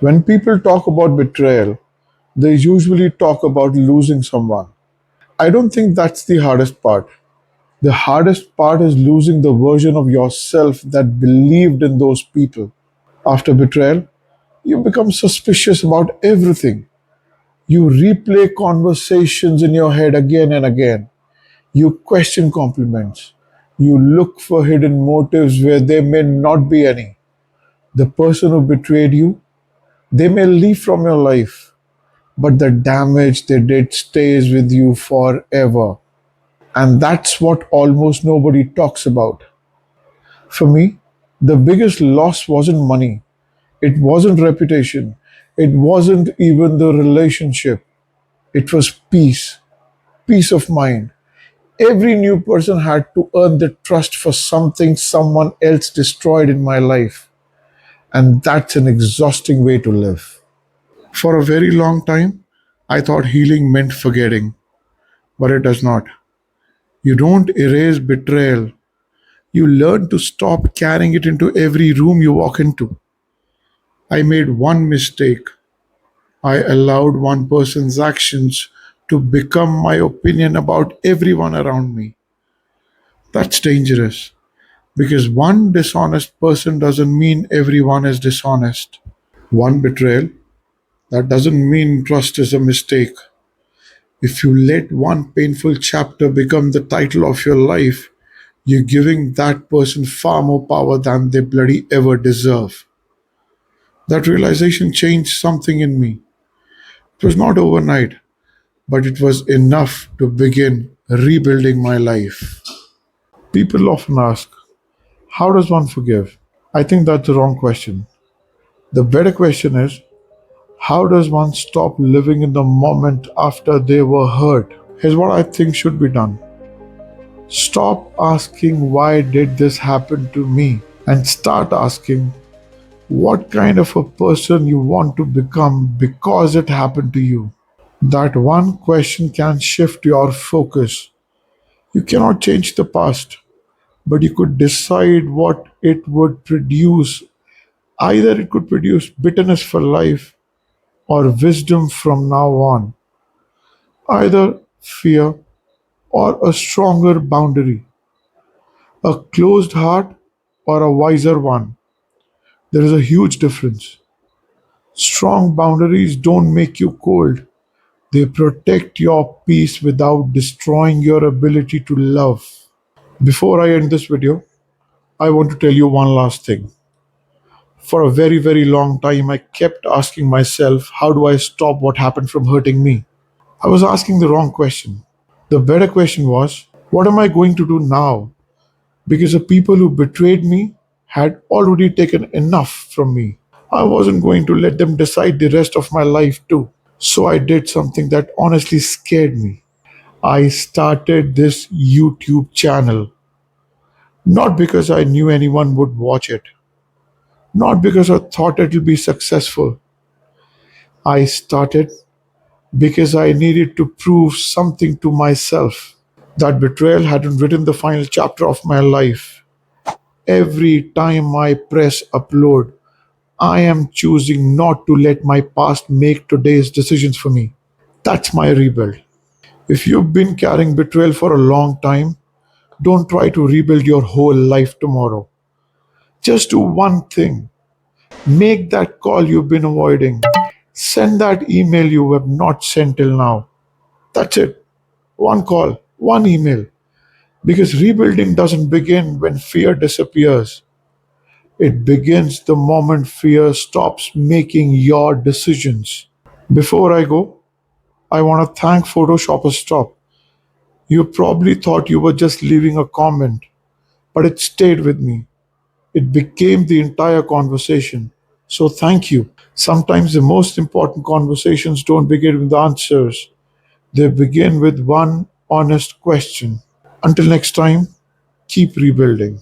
When people talk about betrayal, they usually talk about losing someone. I don't think that's the hardest part. The hardest part is losing the version of yourself that believed in those people. After betrayal, you become suspicious about everything. You replay conversations in your head again and again. You question compliments. You look for hidden motives where there may not be any. The person who betrayed you, they may leave from your life, but the damage they did stays with you forever. And that's what almost nobody talks about. For me, the biggest loss wasn't money, it wasn't reputation, it wasn't even the relationship. It was peace, peace of mind. Every new person had to earn the trust for something someone else destroyed in my life. And that's an exhausting way to live. For a very long time, I thought healing meant forgetting, but it does not. You don't erase betrayal. You learn to stop carrying it into every room you walk into. I made one mistake. I allowed one person's actions to become my opinion about everyone around me. That's dangerous because one dishonest person doesn't mean everyone is dishonest. One betrayal, that doesn't mean trust is a mistake. If you let one painful chapter become the title of your life, you're giving that person far more power than they bloody ever deserve. That realization changed something in me. It was not overnight, but it was enough to begin rebuilding my life. People often ask, how does one forgive? I think that's the wrong question. The better question is, how does one stop living in the moment after they were hurt? Here's what I think should be done. Stop asking, why did this happen to me? And start asking, what kind of a person you want to become because it happened to you. That one question can shift your focus. You cannot change the past, but you could decide what it would produce. Either it could produce bitterness for life or wisdom from now on, either fear or a stronger boundary, a closed heart or a wiser one. There is a huge difference. Strong boundaries don't make you cold, they protect your peace without destroying your ability to love. Before I end this video, I want to tell you one last thing. For a very, very long time, I kept asking myself, how do I stop what happened from hurting me? I was asking the wrong question. The better question was, what am I going to do now? Because the people who betrayed me had already taken enough from me. I wasn't going to let them decide the rest of my life too. So I did something that honestly scared me. I started this YouTube channel. Not because I knew anyone would watch it, not because I thought it would be successful. I started because I needed to prove something to myself. That betrayal hadn't written the final chapter of my life. Every time I press upload, I am choosing not to let my past make today's decisions for me. That's my rebuild. If you've been carrying betrayal for a long time, don't try to rebuild your whole life tomorrow. Just do one thing. Make that call you've been avoiding. Send that email you have not sent till now. That's it. One call, one email. Because rebuilding doesn't begin when fear disappears. It begins the moment fear stops making your decisions. Before I go, I want to thank Photoshop Stop. You probably thought you were just leaving a comment, but it stayed with me. It became the entire conversation. So thank you. Sometimes the most important conversations don't begin with answers, they begin with one honest question. Until next time, keep rebuilding.